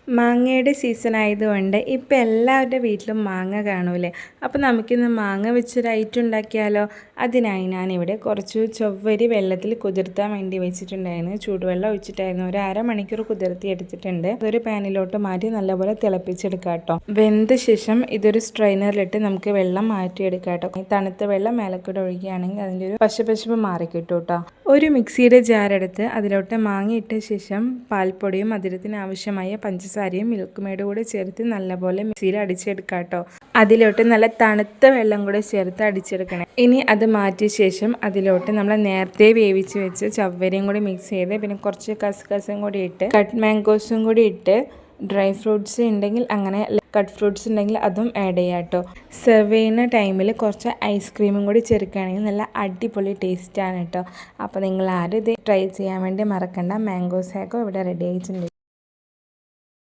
മാങ്ങയുടെ സീസൺ ആയതുകൊണ്ട് ഇപ്പം എല്ലാവരുടെ വീട്ടിലും മാങ്ങ കാണൂലേ. അപ്പോൾ നമുക്കിന്ന് മാങ്ങ വെച്ചൊരു ഐറ്റം ഉണ്ടാക്കിയാലോ. അതിനായി ഞാനിവിടെ കുറച്ച് ചൊവ്വരി വെള്ളത്തിൽ കുതിർത്താൻ വേണ്ടി വെച്ചിട്ടുണ്ടായിരുന്നു. ചൂടുവെള്ളം ഒഴിച്ചിട്ടായിരുന്നു ഒരു അരമണിക്കൂർ കുതിർത്തി എടുത്തിട്ടുണ്ട്. അതൊരു പാനിലോട്ട് മാറ്റി നല്ലപോലെ തിളപ്പിച്ചെടുക്കാം കേട്ടോ. വെന്ത ശേഷം ഇതൊരു സ്ട്രെയിനറിലിട്ട് നമുക്ക് വെള്ളം മാറ്റിയെടുക്കാം കേട്ടോ. തണുത്ത വെള്ളം മേലക്കൂടെ ഒഴിക്കുകയാണെങ്കിൽ അതിൻ്റെ ഒരു പശപ്പശപ്പ് മാറിക്കിട്ടും കേട്ടോ. ഒരു മിക്സിയുടെ ജാറെടുത്ത് അതിലോട്ട് മാങ്ങ ഇട്ട ശേഷം പാൽപ്പൊടിയും മധുരത്തിന് ആവശ്യമായ പഞ്ചസാരയും മിൽക്ക് മെയ്ഡും കൂടെ ചേർത്ത് നല്ലപോലെ മിക്സിയിൽ അടിച്ചെടുക്കാം കേട്ടോ. അതിലോട്ട് നല്ല തണുത്ത വെള്ളം കൂടെ ചേർത്ത് അടിച്ചെടുക്കണം. ഇനി അത് മാറ്റിയ ശേഷം അതിലോട്ട് നമ്മൾ നേരത്തെ വേവിച്ച് വെച്ച് ചവ്വരിയും കൂടി മിക്സ് ചെയ്ത് പിന്നെ കുറച്ച് കസ്കസും കൂടി ഇട്ട് കട്ട് മാംഗോസും കൂടി ഇട്ട് ഡ്രൈ ഫ്രൂട്ട്സ് ഉണ്ടെങ്കിൽ അങ്ങനെ കട്ട് ഫ്രൂട്ട്സ് ഉണ്ടെങ്കിൽ അതും ആഡ് ചെയ്യാം കേട്ടോ. സെർവ് ചെയ്യുന്ന ടൈമിൽ കുറച്ച് ഐസ്ക്രീമും കൂടി ചേർക്കുകയാണെങ്കിൽ നല്ല അടിപൊളി ടേസ്റ്റാണ് കേട്ടോ. അപ്പോൾ നിങ്ങൾ ആരും ഇത് ട്രൈ ചെയ്യാൻ വേണ്ടി മറക്കണ്ട. മാംഗോ സാക്കോ ഇവിടെ റെഡി ആയിട്ടുണ്ട്.